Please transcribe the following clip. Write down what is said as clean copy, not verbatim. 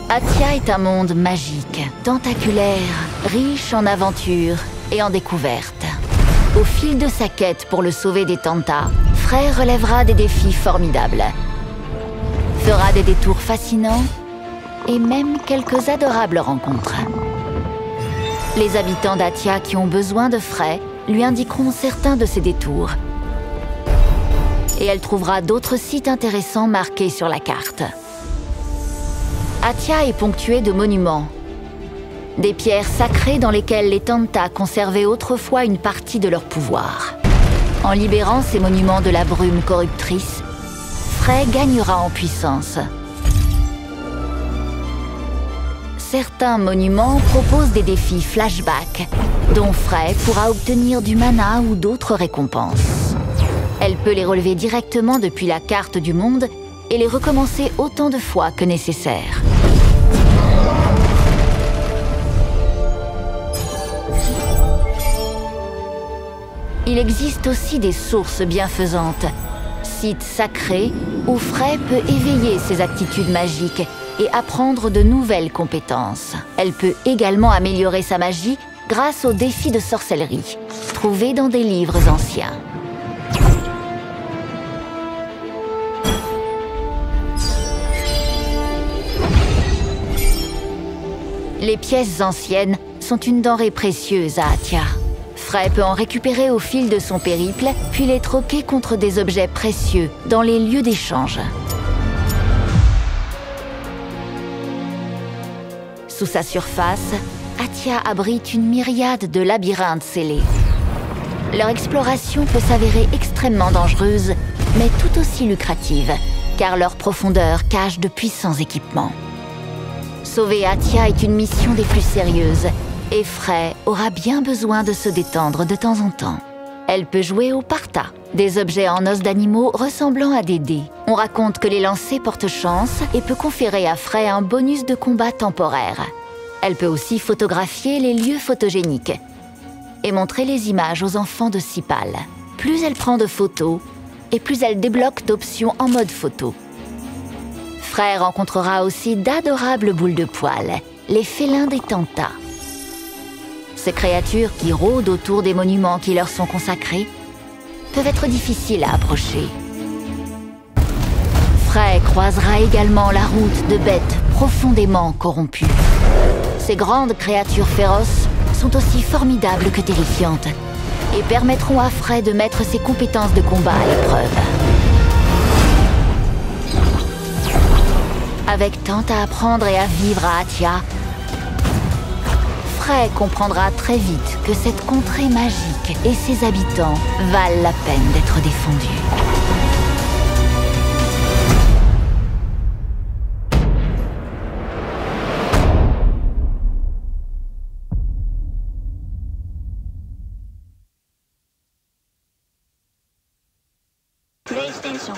Athia est un monde magique, tentaculaire, riche en aventures et en découvertes. Au fil de sa quête pour le sauver des Tanta, Frey relèvera des défis formidables, fera des détours fascinants et même quelques adorables rencontres. Les habitants d'Athia qui ont besoin de Frey lui indiqueront certains de ces détours. Et elle trouvera d'autres sites intéressants marqués sur la carte. Athia est ponctuée de monuments. Des pierres sacrées dans lesquelles les Tanta conservaient autrefois une partie de leur pouvoir. En libérant ces monuments de la brume corruptrice, Frey gagnera en puissance. Certains monuments proposent des défis flashback, dont Frey pourra obtenir du mana ou d'autres récompenses. Elle peut les relever directement depuis la carte du monde et les recommencer autant de fois que nécessaire. Il existe aussi des sources bienfaisantes, sites sacrés où Frey peut éveiller ses aptitudes magiques et apprendre de nouvelles compétences. Elle peut également améliorer sa magie grâce aux défis de sorcellerie, trouvés dans des livres anciens. Les pièces anciennes sont une denrée précieuse à Athia. Frey peut en récupérer au fil de son périple, puis les troquer contre des objets précieux dans les lieux d'échange. Sous sa surface, Athia abrite une myriade de labyrinthes scellés. Leur exploration peut s'avérer extrêmement dangereuse, mais tout aussi lucrative, car leur profondeur cache de puissants équipements. Sauver Athia est une mission des plus sérieuses, et Frey aura bien besoin de se détendre de temps en temps. Elle peut jouer au parta, des objets en os d'animaux ressemblant à des dés. On raconte que les lancers portent chance et peut conférer à Frey un bonus de combat temporaire. Elle peut aussi photographier les lieux photogéniques et montrer les images aux enfants de Sipal. Plus elle prend de photos, et plus elle débloque d'options en mode photo. Frey rencontrera aussi d'adorables boules de poils, les félins des Tanta. Ces créatures qui rôdent autour des monuments qui leur sont consacrés peuvent être difficiles à approcher. Frey croisera également la route de bêtes profondément corrompues. Ces grandes créatures féroces sont aussi formidables que terrifiantes et permettront à Frey de mettre ses compétences de combat à l'épreuve. Avec tant à apprendre et à vivre à Athia, Frey comprendra très vite que cette contrée magique et ses habitants valent la peine d'être défendus. PlayStation